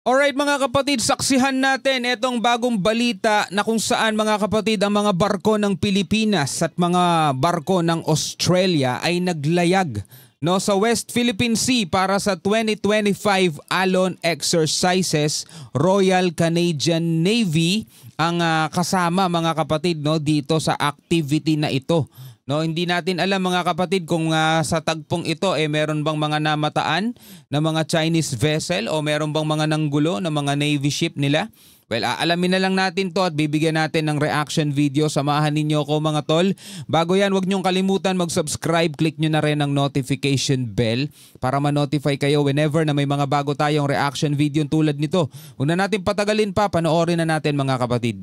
Alright mga kapatid, saksihan natin itong bagong balita na kung saan mga kapatid ang mga barko ng Pilipinas at mga barko ng Australia ay naglayag sa West Philippine Sea para sa 2025 Alon Exercises. Royal Canadian Navy ang kasama mga kapatid dito sa activity na ito. Hindi natin alam mga kapatid kung sa tagpong ito meron bang mga namataan na mga Chinese vessel o meron bang mga nanggulo na mga Navy ship nila. Well, aalamin na lang natin to at bibigyan natin ng reaction video. Samahan ninyo ko mga tol. Bago yan, huwag niyong kalimutan mag-subscribe. Click nyo na rin ang notification bell para ma-notify kayo whenever na may mga bago tayong reaction video tulad nito. Huwag na natin patagalin pa, panoorin na natin mga kapatid.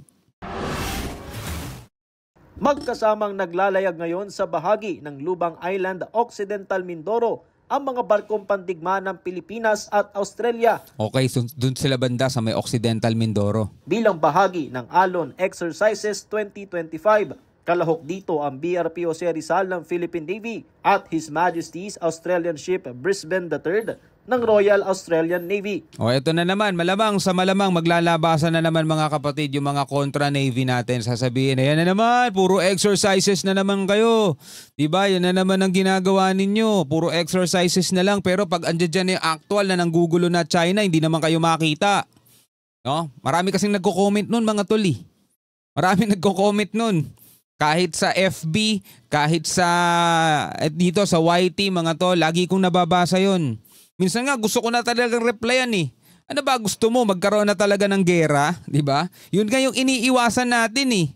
Magkasamang naglalayag ngayon sa bahagi ng Lubang Island, Occidental Mindoro ang mga barkong pandigma ng Pilipinas at Australia. Okay, so dun sila banda sa may Occidental Mindoro. Bilang bahagi ng Alon Exercises 2025, kalahok dito ang BRP Jose Rizal ng Philippine Navy at His Majesty's Australian Ship Brisbane III ng Royal Australian Navy. O ito na naman, malamang sa malamang maglalabasan na naman mga kapatid yung mga kontra Navy natin. Sasabihin na yan na naman, puro exercises na naman kayo. Diba? Yan na naman ang ginagawa ninyo. Puro exercises na lang pero pag andyan dyan yung actual na nanggugulo na China, hindi naman kayo makita. Marami kasing nagko-comment nun mga tuli. Marami nagko-comment nun. Kahit sa FB, kahit sa dito sa YT mga to, lagi kong nababasa yon. Minsan nga gusto ko na talagang replyan Ano ba gusto mo? Magkaroon na talaga ng gera, di ba? Yun nga yung iniiwasan natin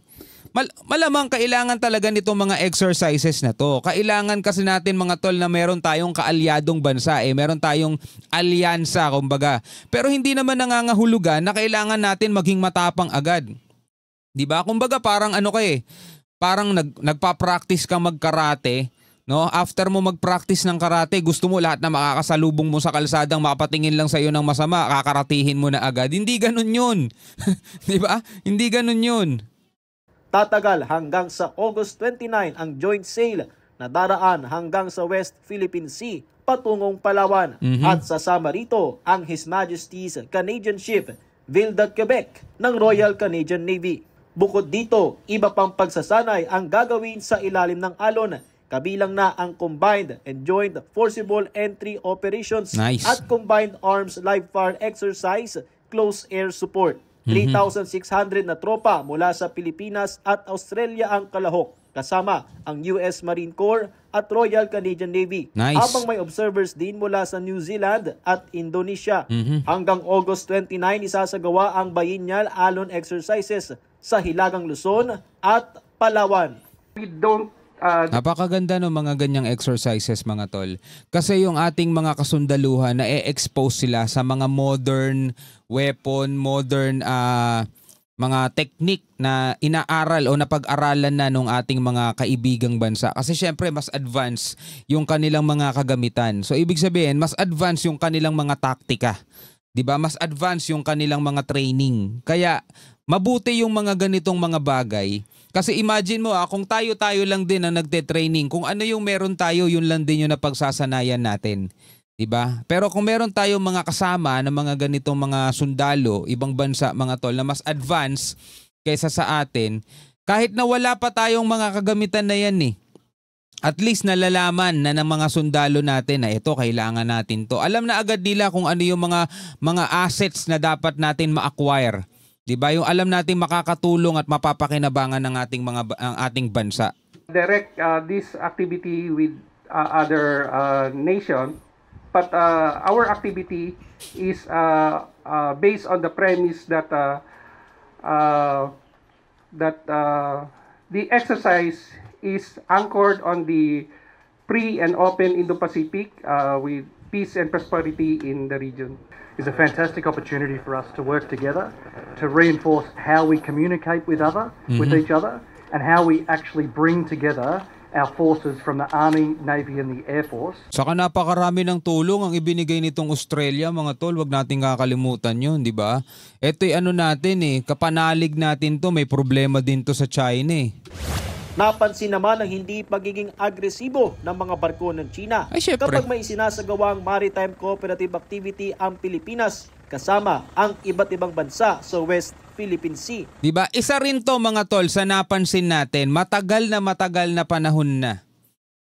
Malamang kailangan talaga nitong mga exercises na to. Kailangan kasi natin mga tol na meron tayong kaalyadong bansa meron tayong alyansa kumbaga. Pero hindi naman nangangahulugan na kailangan natin maging matapang agad. Di ba? Kumbaga parang parang nagpa-practice kang magkarate. After mo mag-practice ng karate, gusto mo lahat na makakasalubong mo sa kalsadang makapatingin lang sa iyo ng masama, kakaratihin mo na agad. Hindi ganun yun. Di ba? Hindi ganun yun. Tatagal hanggang sa August 29 ang joint sail na daraan hanggang sa West Philippine Sea patungong Palawan. At sasama rito ang His Majesty's Canadian Ship Ville Quebec ng Royal Canadian Navy. Bukod dito, iba pang pagsasanay ang gagawin sa ilalim ng alon. Kabilang na ang Combined and Joint Forcible Entry Operations at Combined Arms Live Fire Exercise Close Air Support. 3,600 na tropa mula sa Pilipinas at Australia ang kalahok, kasama ang US Marine Corps at Royal Canadian Navy. Habang may observers din mula sa New Zealand at Indonesia. Hanggang August 29 isasagawa ang Biennial Alon Exercises sa Hilagang Luzon at Palawan. Napakaganda ng mga ganyang exercises mga tol. Kasi yung ating mga kasundaluhan na expose sila sa mga modern weapon, modern mga technique na inaaral o napag-aralan na ng ating mga kaibigang bansa. Kasi syempre mas advanced yung kanilang mga kagamitan. So ibig sabihin mas advanced yung kanilang mga taktika. 'Di ba? Mas advanced yung kanilang mga training. Kaya mabuti yung mga ganitong mga bagay. Kasi imagine mo kung tayo-tayo lang din ang nagte-training, kung ano yung meron tayo, yun lang din yung napagsasanayan natin. Diba? Pero kung meron tayong mga kasama na mga ganitong mga sundalo, ibang bansa mga tol, na mas advanced kaysa sa atin, kahit na wala pa tayong mga kagamitan na yan at least nalalaman na ng mga sundalo natin na ito, kailangan natin to. Alam na agad nila kung ano yung mga assets na dapat natin ma-acquire. Diba? Yung alam nating makakatulong at mapapakinabangan ng ating bansa. Direct this activity with other nation, but our activity is based on the premise that the exercise is anchored on the free and open Indo-Pacific with peace and prosperity in the region. It's a fantastic opportunity for us to work together, to reinforce how we communicate with each other, and how we actually bring together our forces from the Army, Navy, and the Air Force. Saka napakarami ng tulong ang ibinigay nitong Australia, mga tol. Wag nating kakalimutan yun, di ba? Ito'y natin kapanalig natin to. May problema din to sa China Napansin naman ang hindi pagiging agresibo ng mga barko ng China kapag may sinasagawang maritime cooperative activity ang Pilipinas kasama ang iba't ibang bansa sa West Philippine Sea. Diba? Isa rin to mga tol sa napansin natin, matagal na panahon na.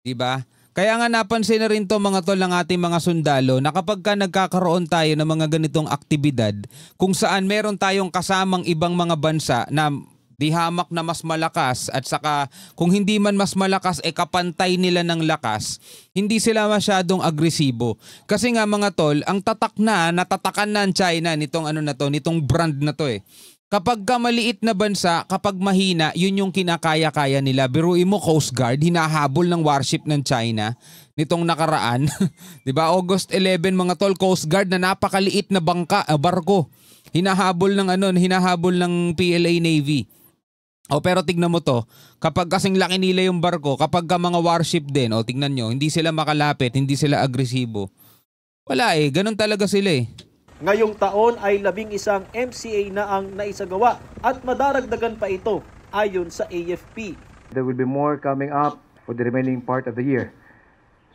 Diba? Kaya nga napansin na rin to mga tol ng ating mga sundalo na kapag ka nagkakaroon tayo ng mga ganitong aktibidad kung saan meron tayong kasamang ibang mga bansa na di hamak na mas malakas at saka kung hindi man mas malakas kapantay nila ng lakas, hindi sila masyadong agresibo. Kasi nga mga tol, ang natatakan na ang China nitong nitong brand na to eh. Kapag ka maliit na bansa, kapag mahina, yun yung kinakaya-kaya nila. Biruin mo Coast Guard, hinahabol ng warship ng China nitong nakaraan. 'Di ba? August 11 mga tol, Coast Guard na napakaliit na barko. Hinahabol ng PLA Navy. Pero tignan mo to, kapag kasing laki nila yung barko, kapag ka mga warship din, tignan nyo, hindi sila makalapit, hindi sila agresibo. Wala ganun talaga sila eh. Ngayong taon ay 11 MCA na ang naisagawa at madaragdagan pa ito ayon sa AFP. There will be more coming up for the remaining part of the year.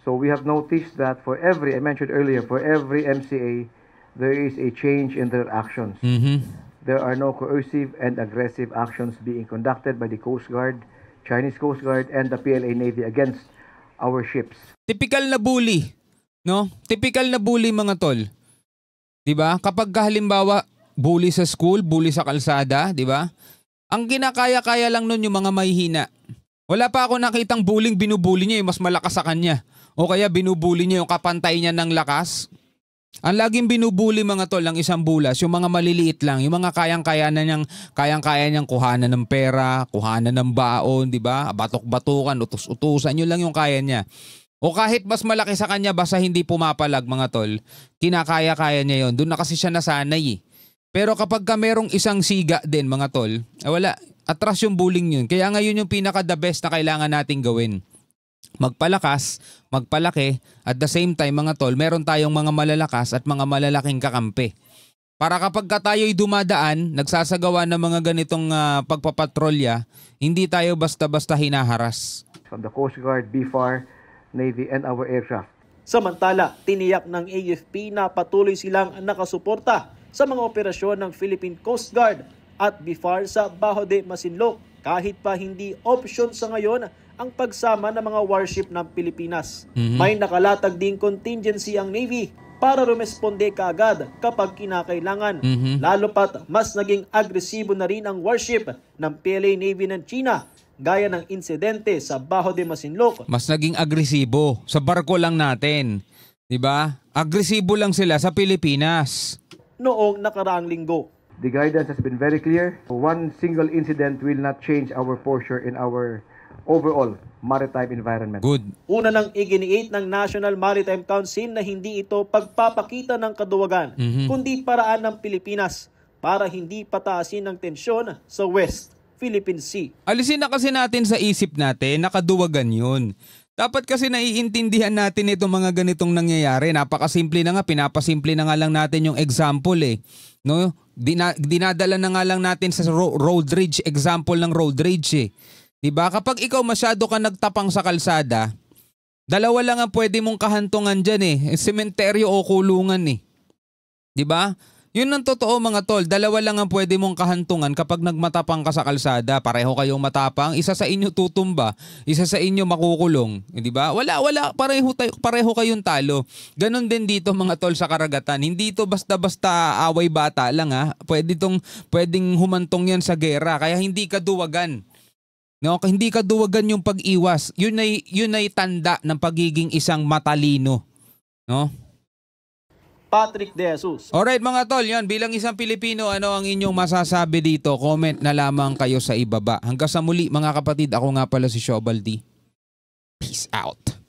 So we have noticed that I mentioned earlier, for every MCA, there is a change in their actions. There are no coercive and aggressive actions being conducted by the Coast Guard, Chinese Coast Guard, and the PLA Navy against our ships. Typical na bully, no? Typical na bully mga tol. 'Di ba? Kapag halimbawa bully sa school, bully sa kalsada, 'di ba? Ang kinakaya-kaya lang nun yung mga mahihina. Wala pa ako nakitang bullying binubully niya yung mas malakas sa kanya. O kaya binubully niya yung kapantay niya ng lakas. Ang laging binubuli mga tol ng isang bulas, yung mga maliliit lang, yung mga kayang-kaya niyang kuhanan ng pera, kuhanan ng baon, di ba? Batok-batukan, utos-utusan, yun lang yung kaya niya. O kahit mas malaki sa kanya, basta hindi pumapalag mga tol, kinakaya-kaya niya yun. Doon na kasi siya nasanay eh. Pero kapag ka merong isang siga din mga tol, wala, atras yung bullying yun. Kaya ngayon yung pinaka-the best na kailangan nating gawin. Magpalakas, magpalaki, at the same time mga tol, meron tayong mga malalakas at mga malalaking kakampi. Para kapag tayo'y dumadaan, nagsasagawa ng mga ganitong pagpapatrolya, hindi tayo basta-basta hinaharas. From the Coast Guard, BFAR, Navy, and our aircraft. Samantala, tiniyak ng AFP na patuloy silang nakasuporta sa mga operasyon ng Philippine Coast Guard at BFAR sa Baho de Masinloc kahit pa hindi option sa ngayon ang pagsama ng mga warship ng Pilipinas. May nakalatag ding contingency ang Navy para rumesponde kaagad kapag kinakailangan. Lalo pat mas naging agresibo na rin ang warship ng PLA Navy ng China gaya ng insidente sa Baho de Masinloc. Mas naging agresibo sa barko lang natin. 'Di ba? Agresibo lang sila sa Pilipinas. Noong nakaraang linggo. The guidance has been very clear. One single incident will not change our posture in our overall maritime environment. Good. Una nang iginiit ng National Maritime Council na hindi ito pagpapakita ng kaduwagan, kundi paraan ng Pilipinas para hindi pataasin ang tensyon sa West Philippine Sea. Alisin na kasi natin sa isip natin, nakaduwagan yun. Dapat kasi naiintindihan natin itong mga ganitong nangyayari. Napakasimple na nga, pinapasimple na nga lang natin yung example eh. No? Dinadala na nga lang natin sa road rage, example ng road rage eh. Diba? Kapag ikaw masyado ka nagtapang sa kalsada, dalawa lang ang pwede mong kahantungan dyan eh. Sementeryo o kulungan eh. Diba? Yun ang totoo mga tol. Dalawa lang ang pwede mong kahantungan kapag nagmatapang ka sa kalsada. Pareho kayong matapang. Isa sa inyo tutumba. Isa sa inyo makukulong. Diba? Wala. Pareho kayong talo. Ganon din dito mga tol sa karagatan. Hindi ito basta-basta away bata lang ha. Pwedeng humantong yan sa gera. Kaya hindi ka duwagan. No, hindi ka duwagan yung pag-iwas. Yun ay tanda ng pagiging isang matalino. No? Patrick De Jesus. Alright mga tol, yan. Bilang isang Pilipino, ano ang inyong masasabi dito? Comment na lamang kayo sa ibaba. Hanggang sa muli mga kapatid, ako nga pala si Shobaldi. Peace out.